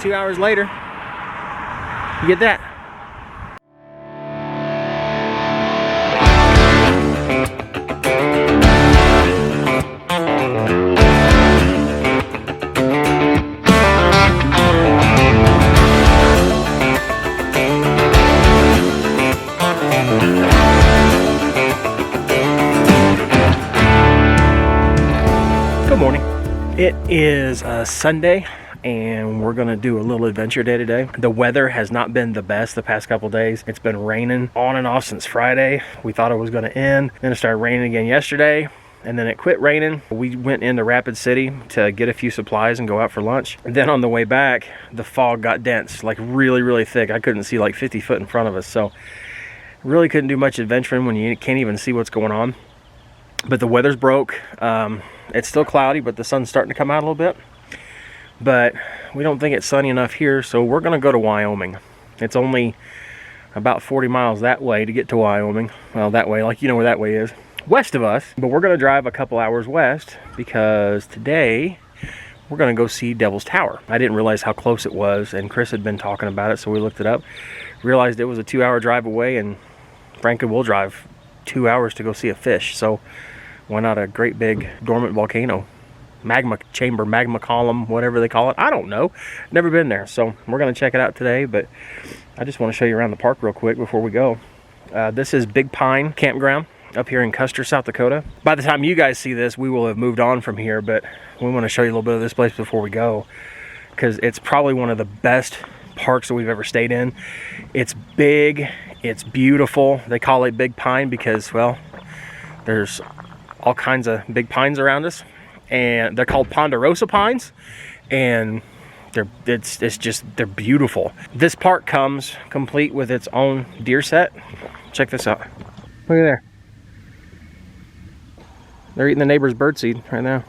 2 hours later, you get that. Good morning. It is Sunday and we're gonna do a little adventure day today. The weather has not been the best the past couple days. It's been raining on and off since Friday. We thought it was gonna end, then it started raining again yesterday, and then it quit raining. We went into Rapid City to get a few supplies and go out for lunch. And then on the way back, the fog got dense, like really thick. I couldn't see like 50 foot in front of us, so really couldn't do much adventuring when you can't even see what's going on. But the weather's broke. It's still cloudy, but the sun's starting to come out a little bit. But we don't think it's sunny enough here, so we're gonna go to Wyoming. It's only about 40 miles that way to get to Wyoming. Well, that way, like you know where that way is. West of us, but we're gonna drive a couple hours west because today we're gonna go see Devil's Tower. I didn't realize how close it was, and Cris had been talking about it, so we looked it up. Realized it was a 2-hour drive away, and frankly, we'll drive 2 hours to go see a fish. So why not a great big dormant volcano? Magma chamber, magma column, whatever they call it. I don't know. Never been there. So we're going to check it out today, but I just want to show you around the park real quick before we go. This is Big Pine Campground up here in Custer, South Dakota. By the time you guys see this, we will have moved on from here, but we want to show you a little bit of this place before we go because it's probably one of the best parks that we've ever stayed in. It's big. It's beautiful. They call it Big Pine because, well, there's all kinds of big pines around us, and they're called ponderosa pines, and they're beautiful. This park comes complete with its own deer set. Check this out. Look at there. They're eating the neighbor's birdseed right now.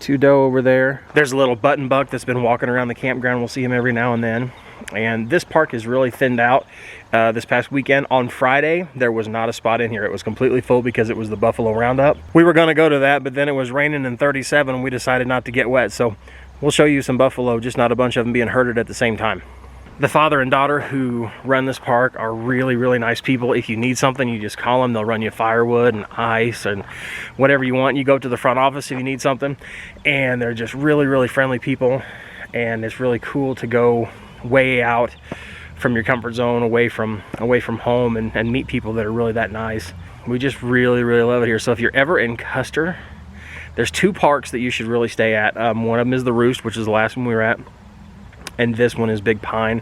2 doe over there. There's a little button buck that's been walking around the campground. We'll see him every now and then. And this park is really thinned out. This past weekend on Friday, there was not a spot in here. It was completely full because it was the Buffalo Roundup. We were gonna go to that, but then it was raining in 37 and we decided not to get wet. So we'll show you some buffalo, just not a bunch of them being herded at the same time. The father and daughter who run this park are really nice people. If you need something, you just call them. They'll run you firewood and ice and whatever you want. You go to the front office if you need something, and they're just really friendly people. And it's really cool to go way out from your comfort zone, away from home, and meet people that are really that nice. We just really love it here. So if you're ever in Custer, there's 2 parks that you should really stay at. One of them is the Roost, which is the last one we were at, and this one is Big Pine,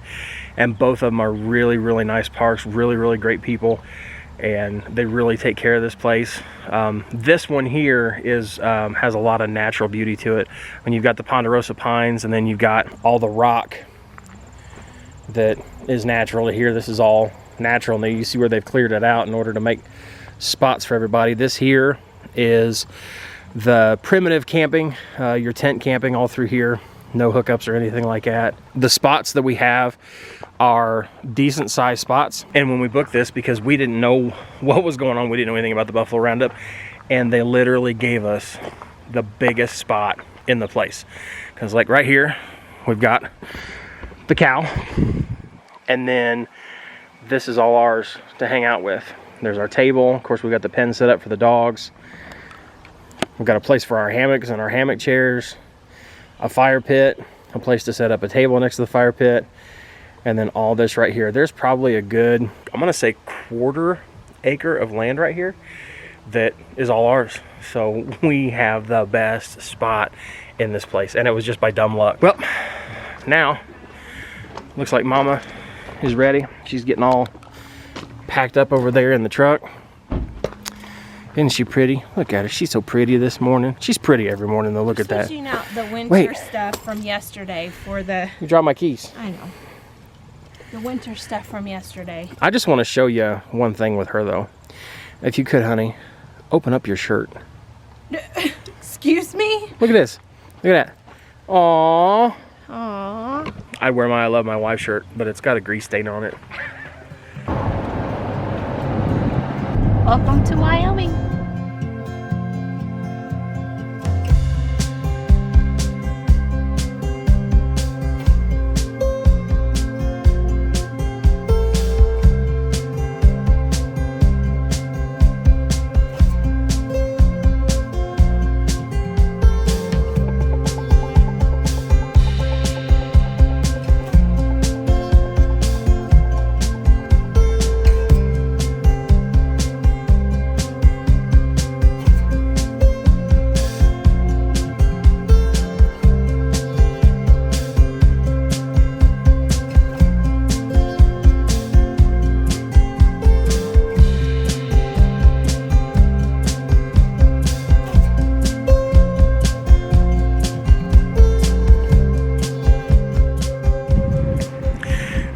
and both of them are really nice parks, really great people, and they really take care of this place. This one here is has a lot of natural beauty to it. When you've got the ponderosa pines, and then you've got all the rock that is natural here. This is all natural, and you see where they've cleared it out in order to make spots for everybody. This here is the primitive camping, your tent camping all through here. No hookups or anything like that. The spots that we have are decent sized spots, and when we booked this, because we didn't know what was going on, we didn't know anything about the Buffalo Roundup, and they literally gave us the biggest spot in the place. Because like right here, we've got the cow, and then this is all ours to hang out with. There's our table. Of course, we've got the pen set up for the dogs. We've got a place for our hammocks and our hammock chairs, a fire pit, a place to set up a table next to the fire pit, and then all this right here. There's probably a good, I'm gonna say 1/4 acre of land right here that is all ours. So we have the best spot in this place, and it was just by dumb luck. Well, now looks like Mama is ready. She's getting all packed up over there in the truck. Isn't she pretty? Look at her. She's so pretty this morning. She's pretty every morning though. Look at that. Switching out the winter stuff from yesterday for the... You dropped my keys. I know. The winter stuff from yesterday. I just want to show you one thing with her though. If you could, honey, open up your shirt. Excuse me? Look at this. Look at that. Aww. Aww. I wear my I Love My Wife shirt, but it's got a grease stain on it. Welcome to Wyoming.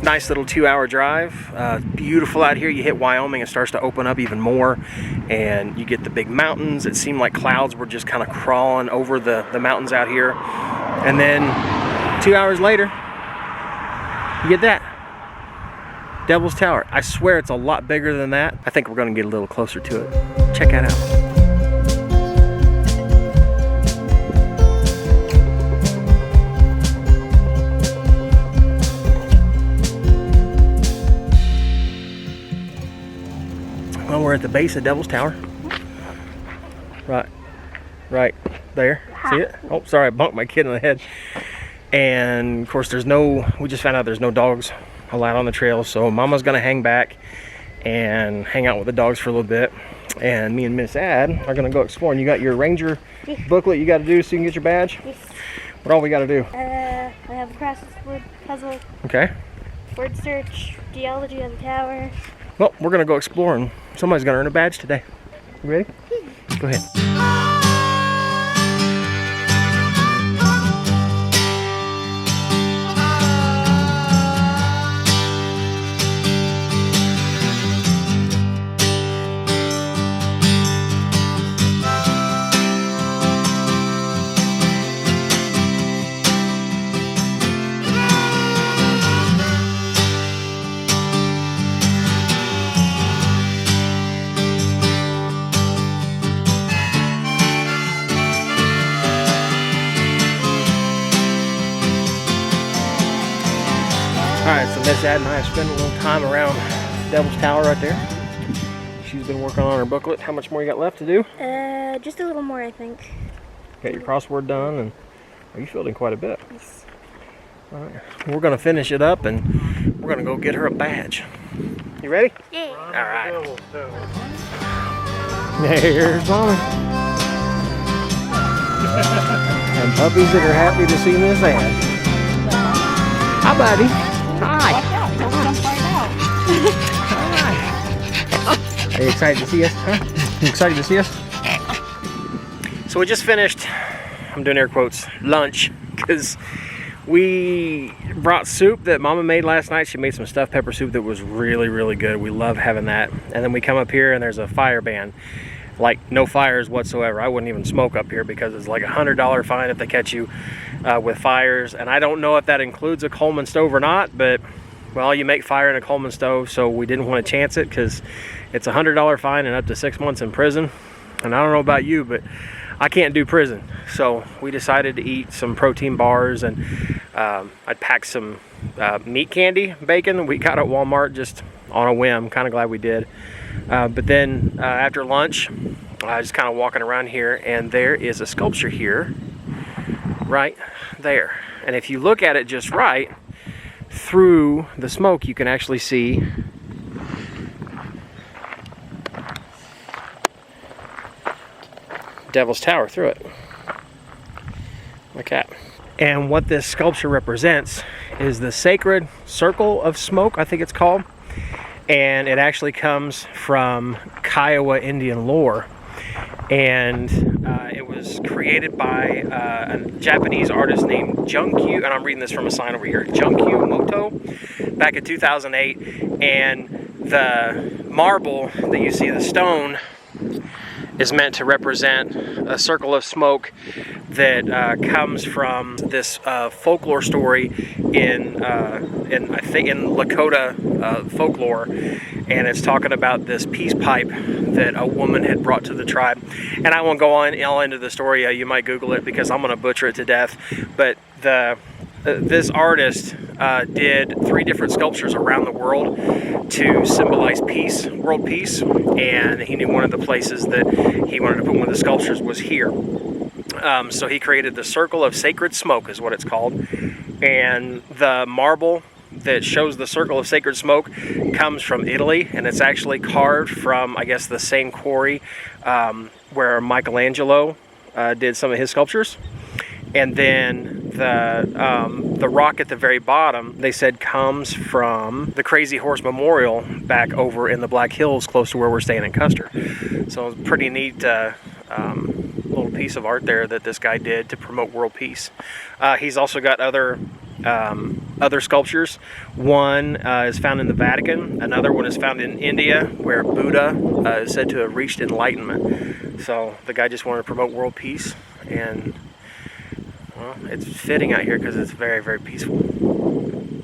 Nice little 2-hour drive. Beautiful out here. You hit Wyoming, it starts to open up even more, and you get the big mountains. It seemed like clouds were just kind of crawling over the mountains out here. And then 2 hours later, you get that. Devil's Tower. I swear it's a lot bigger than that. I think we're going to get a little closer to it. Check that out. Well, we're at the base of Devil's Tower. Right there. See it? Oh, sorry, I bumped my kid in the head. And of course, we just found out there's no dogs allowed on the trail, so Mama's gonna hang back and hang out with the dogs for a little bit. And me and Miss Ad are gonna go exploring. You got your ranger booklet you gotta do so you can get your badge? Yes. What all we gotta do? I have a crossword puzzle, Okay. word search, geology on the tower. Well, we're gonna go explore and somebody's gonna earn a badge today. You ready? Go ahead. Alright, so Miss Ad and I have spent a little time around Devil's Tower right there. She's been working on her booklet. How much more you got left to do? Just a little more, I think. Got your crossword done, and you filled in quite a bit. Yes. Alright, we're going to finish it up, and we're going to go get her a badge. You ready? Yeah. Alright. There's Mommy. And puppies that are happy to see Miss Ad. Hi, buddy. Hi. Hi. Are you excited to see us? Huh? You excited to see us? So we just finished, I'm doing air quotes, lunch, because we brought soup that Mama made last night. She made some stuffed pepper soup that was really, really good. We love having that. And then we come up here and there's a fire ban. Like no fires whatsoever. I wouldn't even smoke up here because it's like $100 fine if they catch you with fires. And I don't know if that includes a Coleman stove or not, but well, you make fire in a Coleman stove, so we didn't want to chance it because it's a $100 fine and up to 6 months in prison. And I don't know about you, but I can't do prison. So we decided to eat some protein bars, and I'd packed some meat candy, bacon we got at Walmart just on a whim. Kind of glad we did. But then after lunch, I was kind of walking around here, and there is a sculpture here, right there. And if you look at it just right, through the smoke, you can actually see Devil's Tower through it, like that. And what this sculpture represents is the sacred circle of smoke, I think it's called. And it actually comes from Kiowa Indian lore. And it was created by a Japanese artist named Junkyu, and I'm reading this from a sign over here, Junkyu Moto, back in 2008. And the marble that you see, the stone, is meant to represent a circle of smoke that comes from this folklore story in I think in Lakota folklore, and it's talking about this peace pipe that a woman had brought to the tribe. And I won't go on all into the story. You might Google it because I'm going to butcher it to death. But this artist did 3 different sculptures around the world to symbolize peace, world peace, and he knew one of the places that he wanted to put one of the sculptures was here. So he created the Circle of Sacred Smoke is what it's called, and the marble that shows the Circle of Sacred Smoke comes from Italy, and it's actually carved from, I guess, the same quarry where Michelangelo did some of his sculptures. And then the rock at the very bottom, they said, comes from the Crazy Horse Memorial back over in the Black Hills, close to where we're staying in Custer. So it's a pretty neat little piece of art there that this guy did to promote world peace. He's also got other other sculptures. One is found in the Vatican. Another one is found in India, where Buddha is said to have reached enlightenment. So the guy just wanted to promote world peace, and well, it's fitting out here because it's very, very peaceful.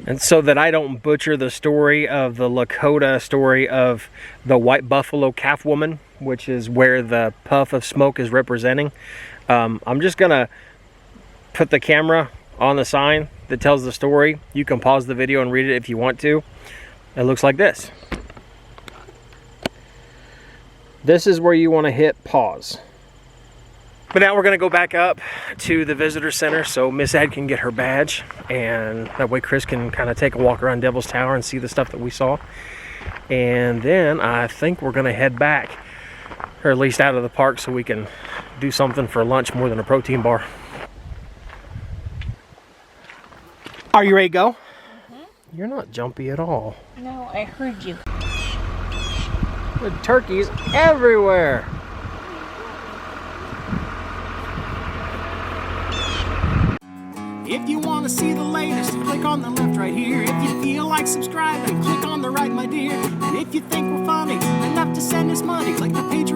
And so that I don't butcher the story of the Lakota story of the white buffalo calf woman, which is where the puff of smoke is representing, I'm just gonna put the camera on the sign that tells the story. You can pause the video and read it if you want to. It looks like this. This is where you want to hit pause. But now we're going to go back up to the visitor center so Miss Ed can get her badge, and that way Cris can kind of take a walk around Devil's Tower and see the stuff that we saw. And then I think we're going to head back, or at least out of the park, so we can do something for lunch more than a protein bar. Are you ready to go? Mm-hmm. You're not jumpy at all. No, I heard you. The turkeys everywhere. If you want to see the latest, click on the left right here. If you feel like subscribing, click on the right, my dear. And if you think we're funny enough to send us money, click the page